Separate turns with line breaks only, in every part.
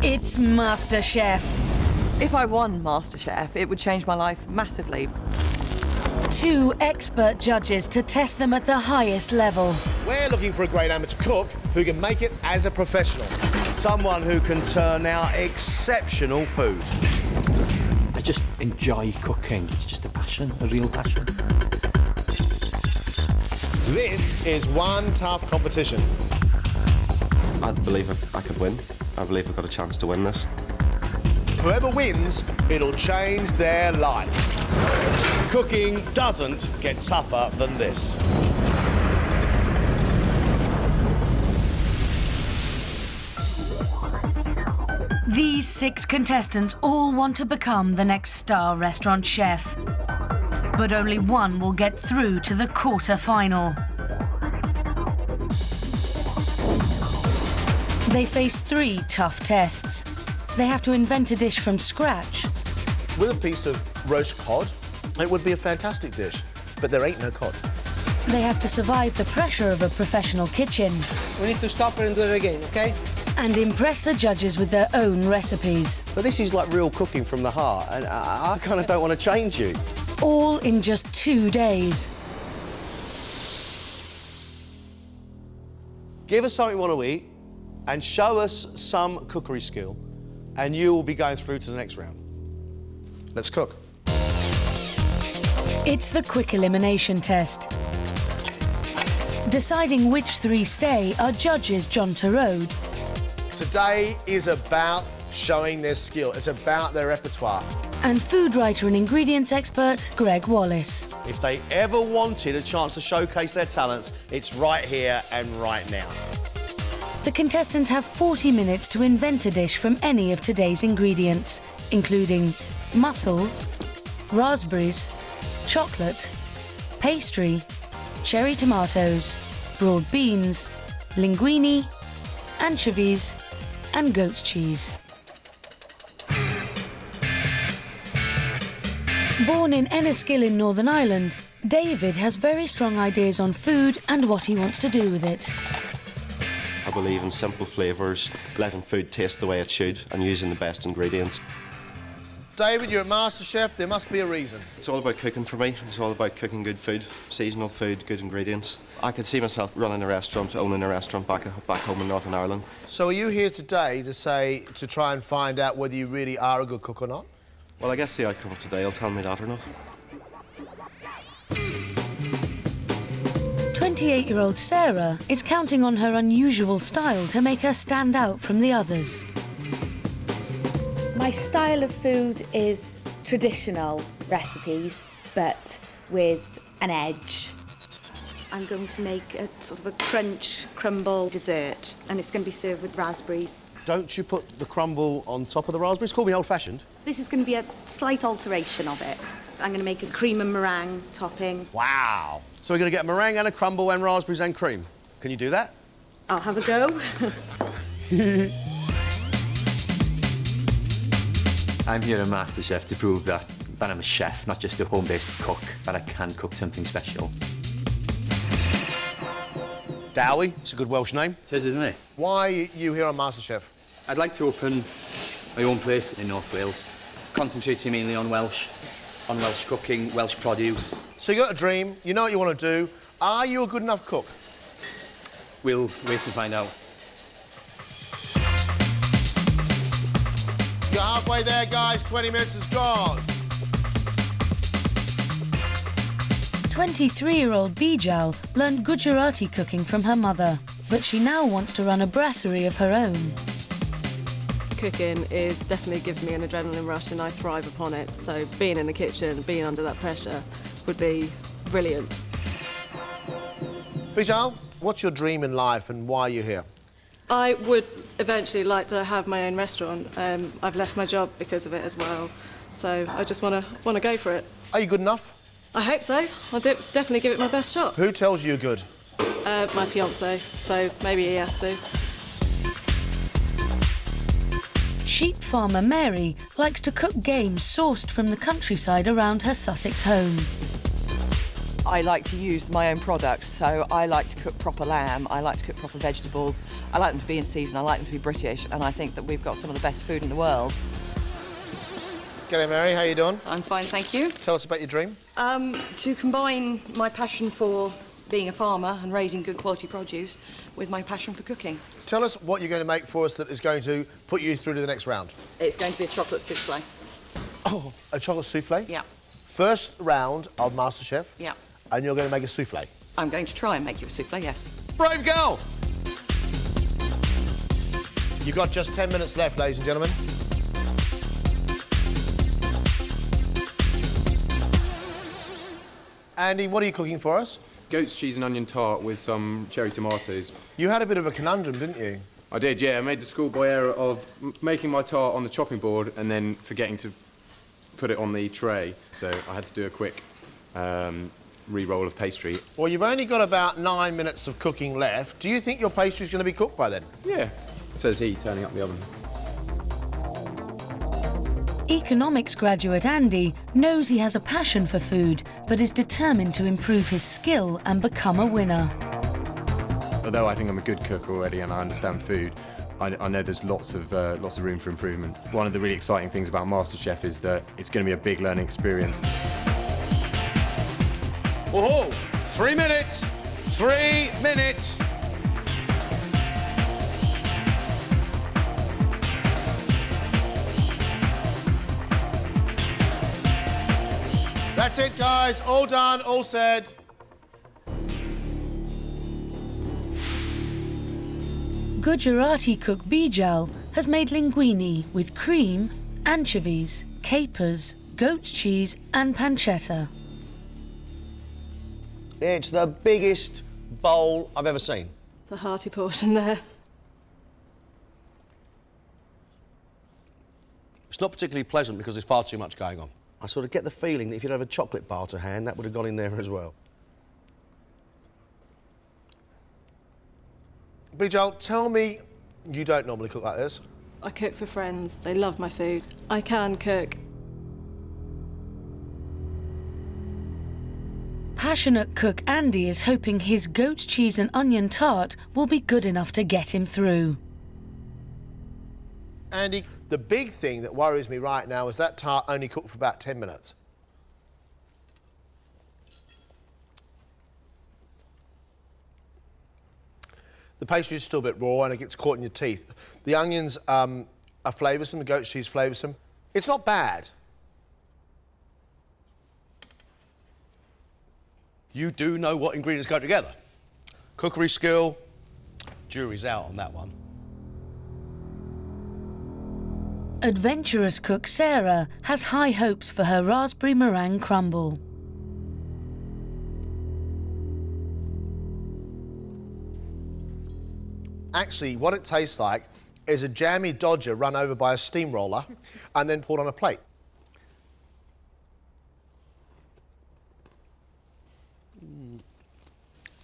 It's MasterChef.
If I won MasterChef, it would change my life massively.
2 expert judges to test them at the highest level.
We're looking for a great amateur cook who can make it as a professional.
Someone who can turn out exceptional food.
I just enjoy cooking. It's just a passion, a real passion.
This is one tough competition.
I believe I could win. I believe I've got a chance to win this.
Whoever wins, it'll change their life. Cooking doesn't get tougher than this.
These 6 contestants all want to become the next star restaurant chef. But only one will get through to the quarter-final. They face 3 tough tests. They have to invent a dish from scratch.
With a piece of roast cod, it would be a fantastic dish, but there ain't no cod.
They have to survive the pressure of a professional kitchen.
We need to stop her and do it again, OK?
And impress the judges with their own recipes.
But this is like real cooking from the heart, and I kind of don't want to change you.
All in just 2 days.
Give us something you want to eat, and show us some cookery skill, and you will be going through to the next round.
Let's cook.
It's the quick elimination test. Deciding which 3 stay are judges John Terode.
Today is about showing their skill. It's about their repertoire.
And food writer and ingredients expert Greg Wallace.
If they ever wanted a chance to showcase their talents, it's right here and right now.
The contestants have 40 minutes to invent a dish from any of today's ingredients, including mussels, raspberries, chocolate, pastry, cherry tomatoes, broad beans, linguini, anchovies, and goat's cheese. Born in Enniskillen in Northern Ireland, David has very strong ideas on food and what he wants to do with it.
I believe in simple flavours, letting food taste the way it should, and using the best ingredients.
David, you're a MasterChef. There must be a reason.
It's all about cooking for me. It's all about cooking good food, seasonal food, good ingredients. I could see myself running a restaurant, owning a restaurant back home in Northern Ireland.
So are you here today to try and find out whether you really are a good cook or not?
Well, I guess the outcome of today will tell me that or not.
28-year-old Sarah is counting on her unusual style to make her stand out from the others.
My style of food is traditional recipes, but with an edge. I'm going to make a sort of a crunch crumble dessert, and it's going to be served with raspberries.
Don't you put the crumble on top of the raspberries? Call me old-fashioned.
This is going to be a slight alteration of it. I'm going to make a cream and meringue topping.
Wow. So we're going to get a meringue and a crumble and raspberries and cream. Can you do that?
I'll have a go.
I'm here at MasterChef to prove that I'm a chef, not just a home-based cook, that I can cook something special.
Dowie, it's a good Welsh name.
It is, isn't it?
Why are you here on MasterChef?
I'd like to open my own place in North Wales, concentrating mainly on Welsh cooking, Welsh produce.
So you got a dream, you know what you want to do. Are you a good enough cook?
We'll wait to find out.
You're halfway there, guys. 20 minutes is gone.
23-year-old Bijal learned Gujarati cooking from her mother, but she now wants to run a brasserie of her own.
Cooking definitely gives me an adrenaline rush and I thrive upon it. So being in the kitchen, being under that pressure would be brilliant.
Bijal, what's your dream in life and why are you here?
I would eventually like to have my own restaurant. I've left my job because of it as well. So I just want to go for it.
Are you good enough?
I hope so. I'll definitely give it my best shot.
Who tells you you're good?
My fiancé, so maybe he has to.
Sheep farmer Mary likes to cook game sourced from the countryside around her Sussex home.
I like to use my own products, so I like to cook proper lamb, I like to cook proper vegetables, I like them to be in season, I like them to be British, and I think that we've got some of the best food in the world.
G'day, Mary, how you doing?
I'm fine, thank you.
Tell us about your dream.
To combine my passion for being a farmer and raising good quality produce with my passion for cooking.
Tell us what you're going to make for us that is going to put you through to the next round.
It's going to be a chocolate souffle.
Oh, a chocolate souffle?
Yeah.
First round of MasterChef?
Yeah.
And you're going to make a souffle?
I'm going to try and make you a souffle, yes.
Brave girl! You've got just 10 minutes left, ladies and gentlemen. Andy, what are you cooking for us?
Goat's cheese and onion tart with some cherry tomatoes.
You had a bit of a conundrum, didn't you?
I did, yeah. I made the schoolboy error of making my tart on the chopping board and then forgetting to put it on the tray. So I had to do a quick re-roll of pastry.
Well, you've only got about 9 minutes of cooking left. Do you think your pastry's going to be cooked by then?
Yeah, says he, turning up the oven.
Economics graduate Andy knows he has a passion for food, but is determined to improve his skill and become a winner.
Although I think I'm a good cook already and I understand food, I know there's lots of room for improvement. One of the really exciting things about MasterChef is that it's going to be a big learning experience.
Whoa! 3 minutes! 3 minutes! That's it, guys. All done, all said.
Gujarati cook Bijal has made linguini with cream, anchovies, capers, goat's cheese and pancetta.
It's the biggest bowl I've ever seen.
It's a hearty portion there.
It's not particularly pleasant because there's far too much going on. I sort of get the feeling that if you'd have a chocolate bar to hand, that would have gone in there as well.
Bijal, tell me you don't normally cook like this.
I cook for friends. They love my food. I can cook.
Passionate cook Andy is hoping his goat's cheese and onion tart will be good enough to get him through.
Andy, the big thing that worries me right now is that tart only cooked for about 10 minutes. The pastry is still a bit raw and it gets caught in your teeth. The onions are flavoursome, the goat's cheese flavoursome. It's not bad.
You do know what ingredients go together. Cookery skill, jury's out on that one.
Adventurous cook Sarah has high hopes for her raspberry meringue crumble.
Actually, what it tastes like is a jammy dodger run over by a steamroller and then poured on a plate.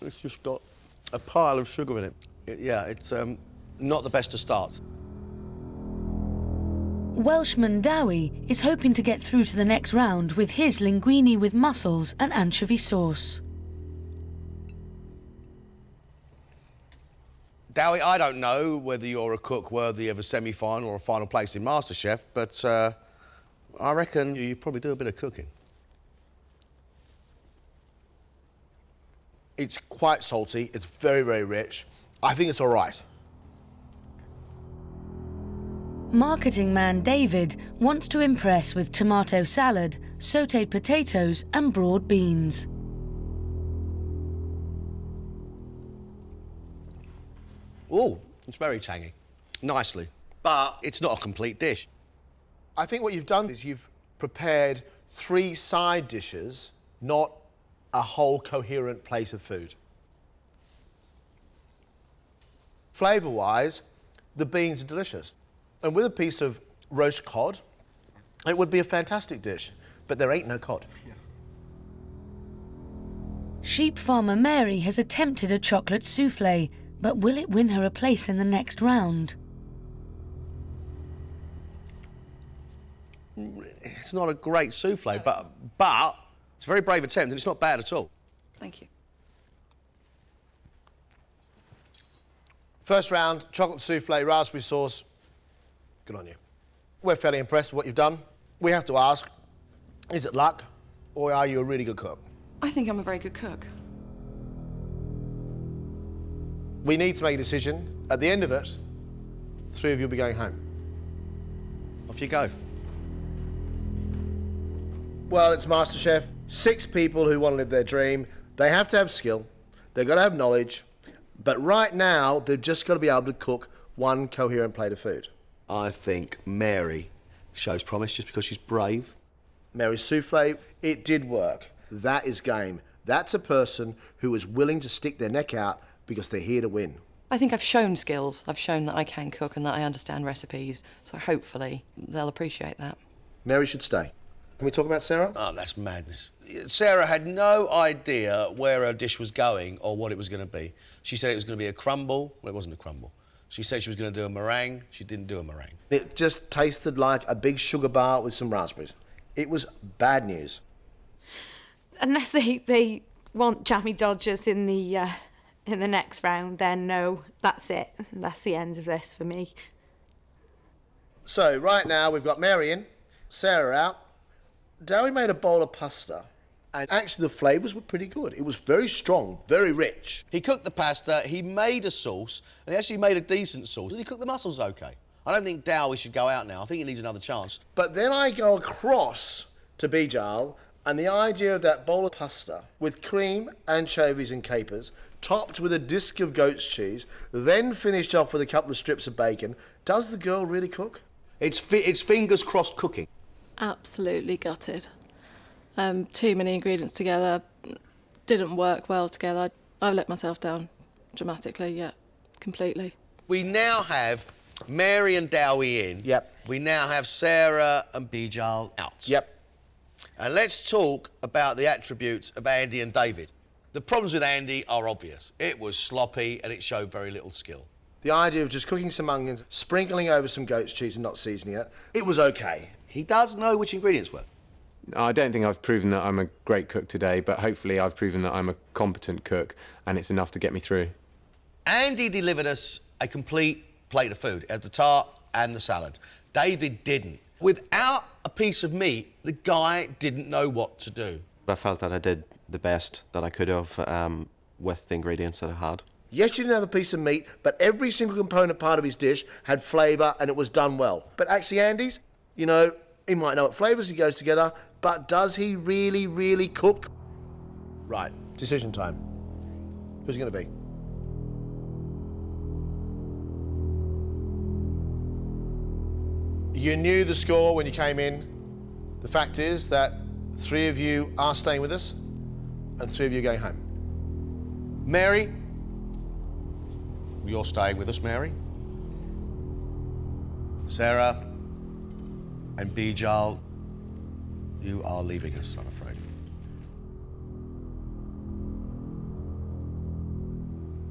It's just got a pile of sugar in it. Yeah, it's not the best of starts.
Welshman Dowie is hoping to get through to the next round with his linguini with mussels and anchovy sauce.
Dowie, I don't know whether you're a cook worthy of a semi-final or a final place in MasterChef, but I reckon you probably do a bit of cooking.
It's quite salty, it's very, very rich. I think it's all right.
Marketing man David wants to impress with tomato salad, sautéed potatoes and broad beans.
Oh, it's very tangy. Nicely. But it's not a complete dish.
I think what you've done is you've prepared 3 side dishes, not a whole coherent plate of food. Flavour-wise, the beans are delicious. And with a piece of roast cod, it would be a fantastic dish, but there ain't no cod.
Sheep farmer Mary has attempted a chocolate souffle, but will it win her a place in the next round?
It's not a great souffle, but it's a very brave attempt and it's not bad at all.
Thank you.
First round, chocolate souffle, raspberry sauce. Good on you. We're fairly impressed with what you've done. We have to ask, is it luck or are you a really good cook?
I think I'm a very good cook.
We need to make a decision. At the end of it, 3 of you will be going home.
Off you go.
Well, it's MasterChef. 6 people who want to live their dream. They have to have skill. They've got to have knowledge. But right now, they've just got to be able to cook one coherent plate of food.
I think Mary shows promise just because she's brave.
Mary's souffle, it did work. That is game. That's a person who is willing to stick their neck out because they're here to win.
I think I've shown skills. I've shown that I can cook and that I understand recipes. So hopefully they'll appreciate that.
Mary should stay. Can we talk about Sarah?
Oh, that's madness. Sarah had no idea where her dish was going or what it was going to be. She said it was going to be a crumble. Well, it wasn't a crumble. She said she was going to do a meringue. She didn't do a meringue.
It just tasted like a big sugar bar with some raspberries. It was bad news.
Unless they want jammy dodgers in the next round, then no, that's it. That's the end of this for me.
So right now we've got Mary in, Sarah out. Dowie made a bowl of pasta, and actually the flavours were pretty good. It was very strong, very rich.
He cooked the pasta, he made a sauce, and he actually made a decent sauce, and he cooked the mussels okay. I don't think Dowie should go out now. I think he needs another chance.
But then I go across to Bijal, and the idea of that bowl of pasta with cream, anchovies and capers, topped with a disc of goat's cheese, then finished off with a couple of strips of bacon. Does the girl really cook?
It's fingers crossed cooking.
Absolutely gutted. Too many ingredients together, didn't work well together. I've let myself down dramatically, yeah, completely.
We now have Mary and Dowie in.
Yep.
We now have Sarah and Bijal out.
Yep.
And let's talk about the attributes of Andy and David. The problems with Andy are obvious. It was sloppy and it showed very little skill.
The idea of just cooking some onions, sprinkling over some goat's cheese and not seasoning it, it was okay.
He does know which ingredients work.
I don't think I've proven that I'm a great cook today, but hopefully I've proven that I'm a competent cook and it's enough to get me through.
Andy delivered us a complete plate of food, as the tart and the salad. David didn't. Without a piece of meat, the guy didn't know what to do.
I felt that I did the best that I could have with the ingredients that I had.
Yes, you didn't have a piece of meat, but every single component part of his dish had flavour and it was done well. But actually, Andy's, you know, he might know what flavours he goes together, but does he really, really cook? Right, decision time. Who's it going to be? You knew the score when you came in. The fact is that 3 of you are staying with us and 3 of you are going home.
Mary, you're staying with us, Mary. Sarah and Bijal, you are leaving us, I'm afraid.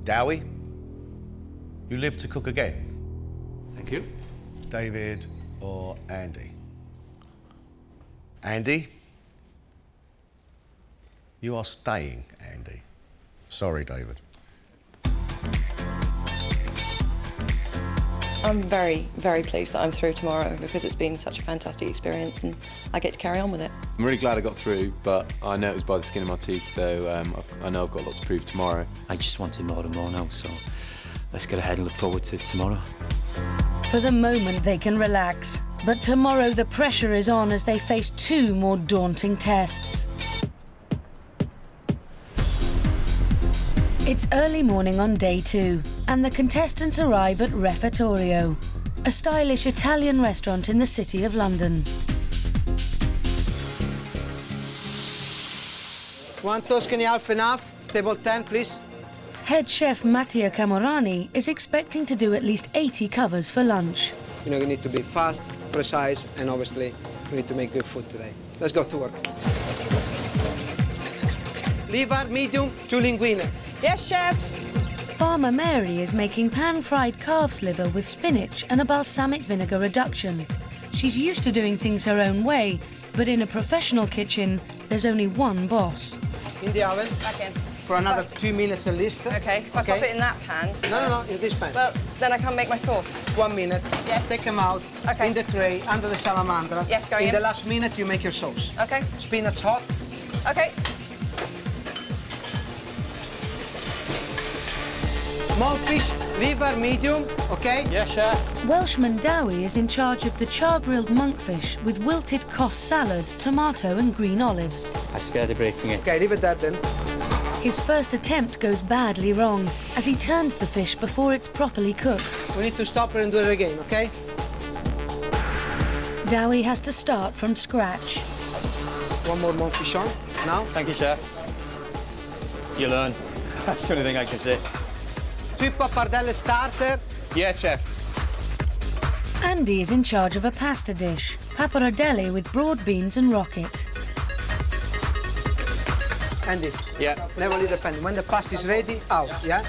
Dowie, you live to cook again.
Thank you.
David or Andy? Andy, you are staying, Andy. Sorry, David.
I'm very, very pleased that I'm through tomorrow because it's been such a fantastic experience and I get to carry on with it.
I'm really glad I got through, but I know it was by the skin of my teeth, so I know I've got a lot to prove tomorrow.
I just wanted more and more now, so let's get ahead and look forward to tomorrow.
For the moment, they can relax. But tomorrow, the pressure is on as they face 2 more daunting tests. It's early morning on day 2, and the contestants arrive at Refettorio, a stylish Italian restaurant in the city of London.
One Tuscany half and half, table 10, please.
Head chef Mattia Camorani is expecting to do at least 80 covers for lunch.
You know, you need to be fast, precise, and obviously we need to make good food today. Let's go to work. Liver, medium, 2 linguine.
Yes, chef.
Farmer Mary is making pan-fried calf's liver with spinach and a balsamic vinegar reduction. She's used to doing things her own way, but in a professional kitchen, there's only one boss.
in the oven.
Back in.
For another 2 minutes at least.
Okay, if I pop it in that pan.
No, in this pan.
Well, then I can't make my sauce.
1 minute.
Yes.
Take them out in the tray under the salamandra.
Yes, going in.
In the last minute, you make your sauce.
Okay.
Spinach hot.
Okay.
Monkfish, liver, medium, okay?
Yes, chef.
Welshman Dowie is in charge of the char-grilled monkfish with wilted Kos salad, tomato and green olives.
I'm scared of breaking it.
Okay, leave it there then.
His first attempt goes badly wrong as he turns the fish before it's properly cooked.
We need to stop her and do it again, okay?
Dowie has to start from scratch.
One more monkfish on, now.
Thank you, chef. You learn. That's the only thing I can say.
2 pappardelle starter.
Yes, chef.
Andy is in charge of a pasta dish, pappardelle with broad beans and rocket.
Andy,
Yeah.
never leave the pan. When the pasta is ready, out, yeah?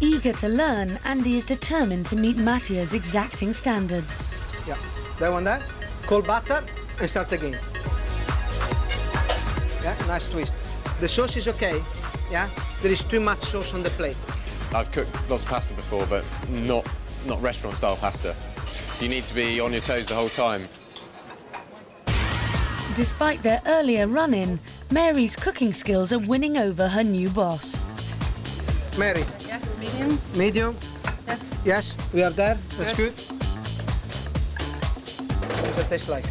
Eager to learn, Andy is determined to meet Mattia's exacting standards.
Yeah. That one there. Cold butter and start again. Yeah, nice twist. The sauce is okay, yeah? There is too much sauce on the plate.
I've cooked lots of pasta before, but not restaurant-style pasta. You need to be on your toes the whole time.
Despite their earlier run-in, Mary's cooking skills are winning over her new boss.
Mary.
Yeah, medium.
Medium.
Yes.
Yes, we are there. That's good. What does it taste like?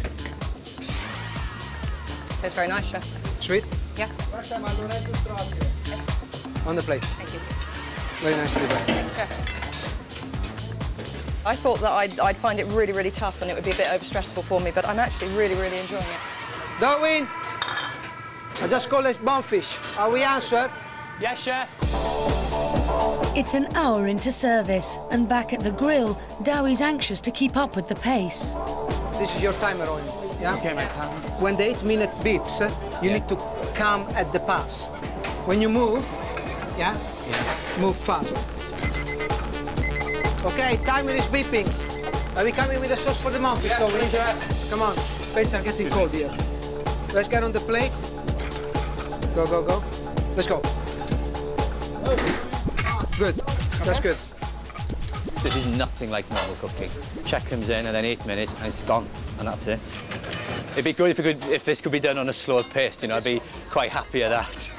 Tastes very nice, chef.
Sweet?
Yes.
Yes. On the plate.
Thank you.
Very nicely done.
Thanks, chef. I thought that I'd find it really, really tough and it would be a bit overstressful for me, but I'm actually really, really enjoying it.
Darwin, I just call it bonefish. Are we answered?
Yes, chef.
It's an hour into service, and back at the grill, Dowie's anxious to keep up with the pace.
This is your timer on. Yeah?
Okay, mate.
When the 8-minute beeps, you need to come at the pass. When you move, yeah? Move fast. Okay, timer is beeping. Are we coming with the sauce for the monkfish, Darwin? Come on, plates are getting cold here. Let's get on the plate. Go, go, go. Let's go. Good, that's good.
This is nothing like normal cooking. Check comes in and then 8 minutes and it's gone, and that's it. It'd be good if this could be done on a slower pace, you know, I'd be quite happy at that.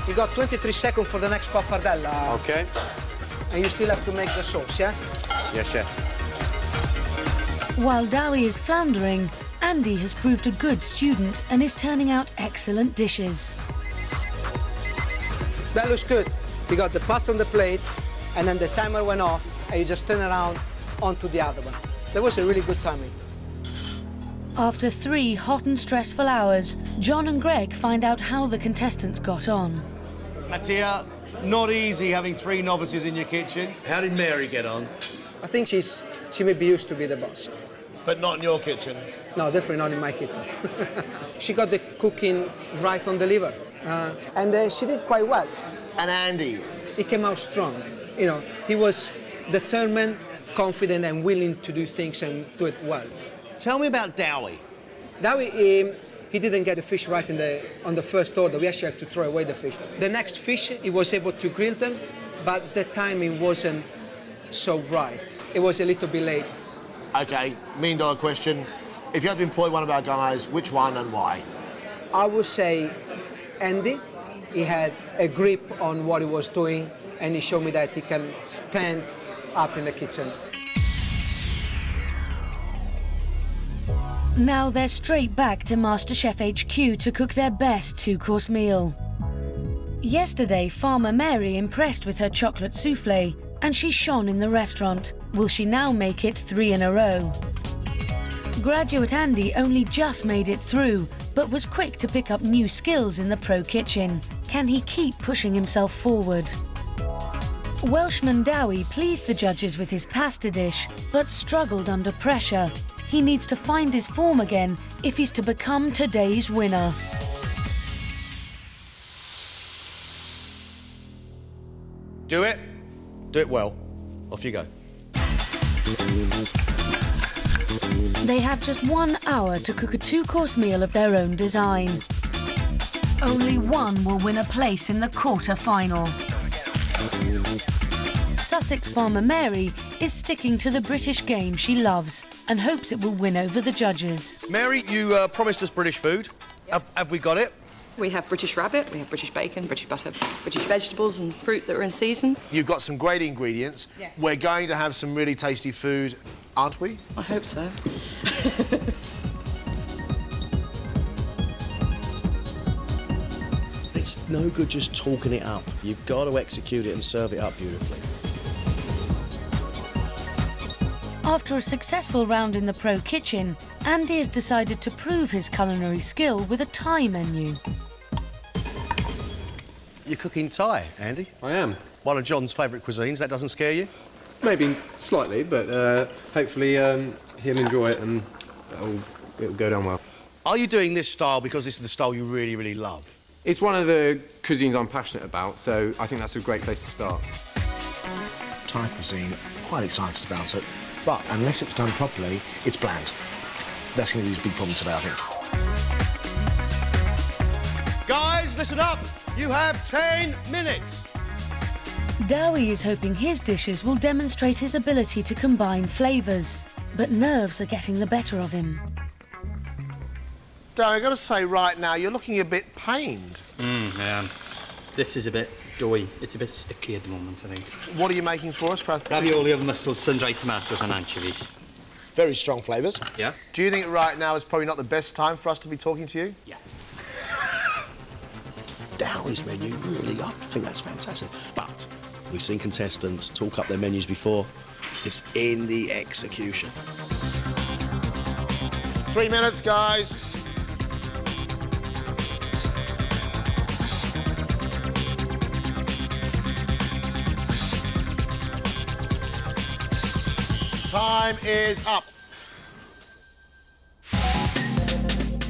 You got 23 seconds for the next pappardella.
Okay.
And you still have to make the sauce, yeah?
Yes, chef.
While Dowie is floundering, Andy has proved a good student and is turning out excellent dishes.
That looks good. You got the pasta on the plate, and then the timer went off, and you just turn around onto the other one. That was a really good timing.
After 3 hot and stressful hours, John and Greg find out how the contestants got on.
Mattia, not easy having 3 novices in your kitchen.
How did Mary get on?
I think she may be used to be the boss.
But not in your kitchen.
No, definitely not in my kitchen. She got the cooking right on the liver, and she did quite well.
And Andy?
He came out strong. You know, he was determined, confident, and willing to do things and do it well.
Tell me about Dowie.
Dowie, he didn't get the fish right on the first order. We actually had to throw away the fish. The next fish, he was able to grill them, but the timing wasn't so right. It was a little bit late.
Okay, $1,000,000 question. If you had to employ one of our guys, which one and why?
I would say Andy. He had a grip on what he was doing, and he showed me that he can stand up in the kitchen.
Now they're straight back to MasterChef HQ to cook their best 2-course meal. Yesterday, Farmer Mary impressed with her chocolate souffle, and she shone in the restaurant. Will she now make it 3 in a row? Graduate Andy only just made it through, but was quick to pick up new skills in the pro kitchen. Can he keep pushing himself forward? Welshman Dowie pleased the judges with his pasta dish, but struggled under pressure. He needs to find his form again if he's to become today's winner.
Do it. Do it well. Off you go.
They have just 1 hour to cook a 2-course meal of their own design. Only one will win a place in the quarter-final. Sussex farmer Mary is sticking to the British game she loves and hopes it will win over the judges.
Mary, you promised us British food. Have we got it?
We have British rabbit, we have British bacon, British butter, British vegetables and fruit that are in season.
You've got some great ingredients.
Yeah.
We're going to have some really tasty food, aren't we?
I hope so.
It's no good just talking it up. You've got to execute it and serve it up beautifully.
After a successful round in the pro kitchen, Andy has decided to prove his culinary skill with a Thai menu.
You're cooking Thai, Andy.
I am.
One of John's favourite cuisines. That doesn't scare you?
Maybe slightly, but hopefully he'll enjoy it and it'll go down well.
Are you doing this style because this is the style you really, really love?
It's one of the cuisines I'm passionate about, so I think that's a great place to start.
Thai cuisine, quite excited about it, but unless it's done properly, it's bland. That's going to be his big problem today, I think.
Guys, listen up. You have 10 minutes.
Dowie is hoping his dishes will demonstrate his ability to combine flavours, but nerves are getting the better of him.
Dowie, I've got to say right now, you're looking a bit pained.
I am. This is a bit doughy. It's a bit sticky at the moment, I think.
What are you making for us?
Ravioli of mussels, sun-dried tomatoes and anchovies.
Very strong flavours.
Yeah?
Do you think right now is probably not the best time for us to be talking to you?
Yeah.
Dowie's menu, really, I think that's fantastic. But we've seen contestants talk up their menus before. It's in the execution.
3 minutes, guys. Time is up.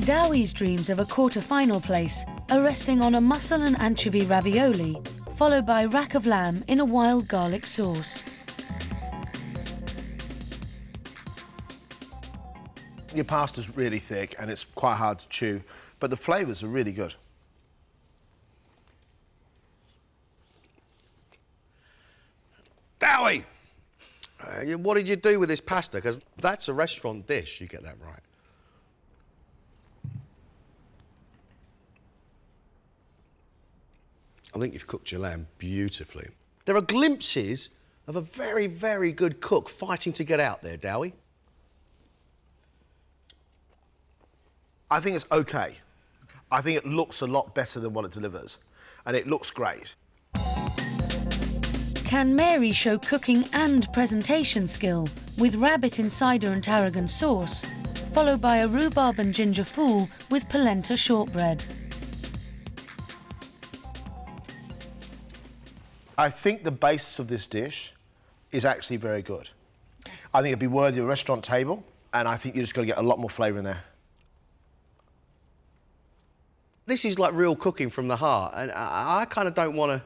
Dowie's dreams of a quarter-final place are resting on a mussel and anchovy ravioli, followed by rack of lamb in a wild garlic sauce.
Your pasta's really thick and it's quite hard to chew, but the flavours are really good.
Dowie! What did you do with this pasta? Because that's a restaurant dish, you get that right. I think you've cooked your lamb beautifully. There are glimpses of a very, very good cook fighting to get out there, Dowie.
I think it's okay. I think it looks a lot better than what it delivers, and it looks great.
Can Mary show cooking and presentation skill with rabbit in cider and tarragon sauce, followed by a rhubarb and ginger fool with polenta shortbread?
I think the basis of this dish is actually very good. I think it'd be worthy of a restaurant table, and I think you just got to get a lot more flavour in there.
This is like real cooking from the heart, and I kind of don't want to.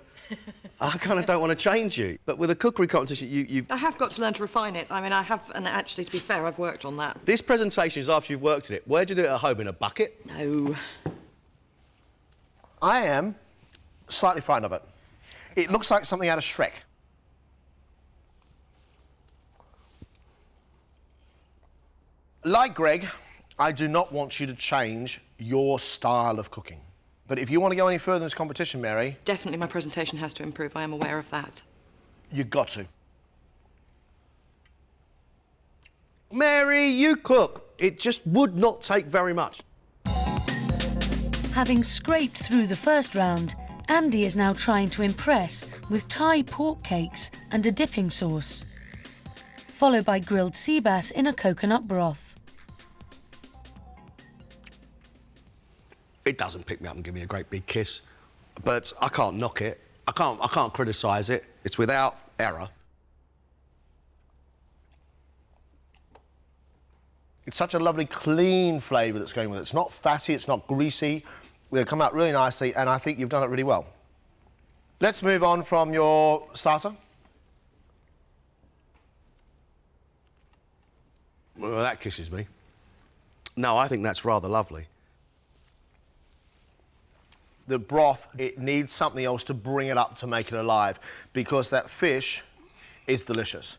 I kind of don't want to change you. But with a cookery competition,
I have got to learn to refine it. I mean, I have, and actually, to be fair, I've worked on that.
This presentation is after you've worked at it. Where'd you do it at home? In a bucket?
No.
I am slightly frightened of it. It looks like something out of Shrek. Like Greg, I do not want you to change your style of cooking. But if you want to go any further in this competition, Mary...
Definitely my presentation has to improve. I am aware of that.
You've got to.
Mary, you cook. It just would not take very much.
Having scraped through the first round, Andy is now trying to impress with Thai pork cakes and a dipping sauce, followed by grilled sea bass in a coconut broth.
It doesn't pick me up and give me a great big kiss, but I can't knock it. I can't criticise it. It's without error.
It's such a lovely, clean flavour that's going with it. It's not fatty, it's not greasy. They'll come out really nicely, and I think you've done it really well. Let's move on from your starter.
Well, that kisses me. No, I think that's rather lovely.
The broth, it needs something else to bring it up to make it alive, because that fish is delicious.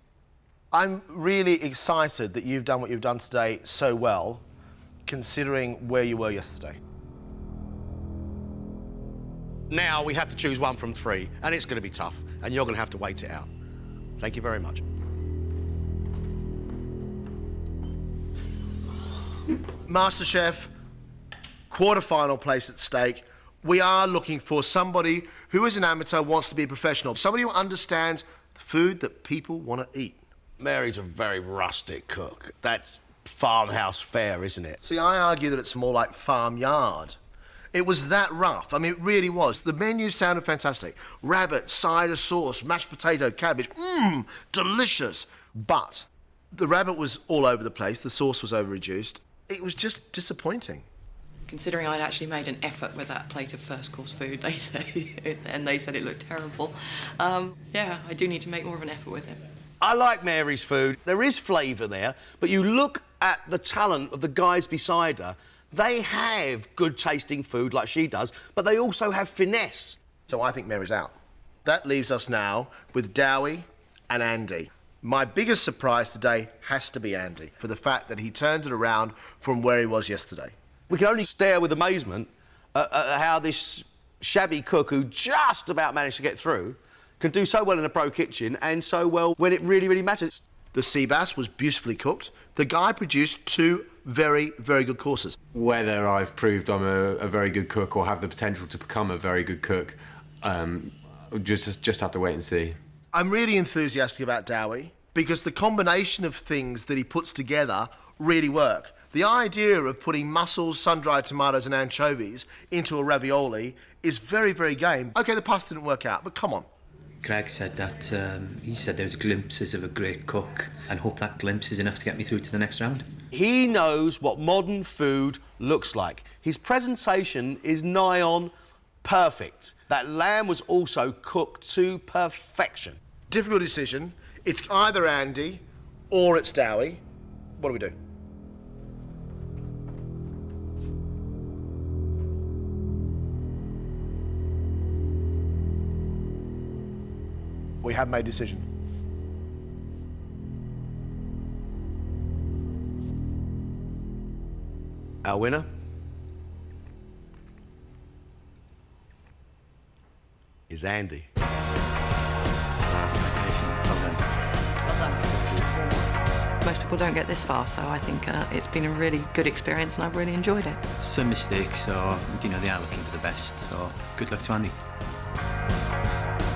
I'm really excited that you've done what you've done today so well, considering where you were yesterday.
Now we have to choose one from 3, and it's going to be tough, and you're going to have to wait it out. Thank you very much.
MasterChef, quarter-final place at stake. We are looking for somebody who is an amateur, wants to be a professional, somebody who understands the food that people want to eat.
Mary's a very rustic cook. That's farmhouse fare, isn't it?
See, I argue that it's more like farmyard. It was that rough. I mean, it really was. The menu sounded fantastic. Rabbit, cider sauce, mashed potato, cabbage. Delicious. But the rabbit was all over the place. The sauce was over-reduced. It was just disappointing.
Considering I'd actually made an effort with that plate of first course food, they say, and they said it looked terrible. Yeah, I do need to make more of an effort with it.
I like Mary's food. There is flavour there, but you look at the talent of the guys beside her, they have good tasting food like she does, but they also have finesse.
So I think Mary's out. That leaves us now with Dowie and Andy. My biggest surprise today has to be Andy, for the fact that he turned it around from where he was yesterday.
We can only stare with amazement at how this shabby cook, who just about managed to get through, can do so well in a pro kitchen and so well when it really, really matters.
The sea bass was beautifully cooked. The guy produced 2 very, very good courses.
Whether I've proved I'm a very good cook or have the potential to become a very good cook, just have to wait and see.
I'm really enthusiastic about Dowie because the combination of things that he puts together really work. The idea of putting mussels, sun-dried tomatoes and anchovies into a ravioli is very, very game. OK, the pasta didn't work out, but come on.
Greg said that he said there was glimpses of a great cook and hope that glimpse is enough to get me through to the next round.
He knows what modern food looks like. His presentation is nigh on perfect. That lamb was also cooked to perfection.
Difficult decision. It's either Andy or it's Dowie. What do we do? We have made a decision.
Our winner is Andy.
Most people don't get this far, so I think it's been a really good experience and I've really enjoyed it.
Some mistakes, or they are looking for the best. So good luck to Andy.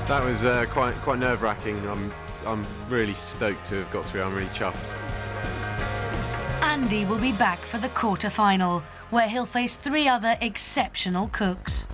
That was quite nerve-wracking. I'm really stoked to have got through. I'm really chuffed.
Andy will be back for the quarter-final, where he'll face 3 other exceptional cooks.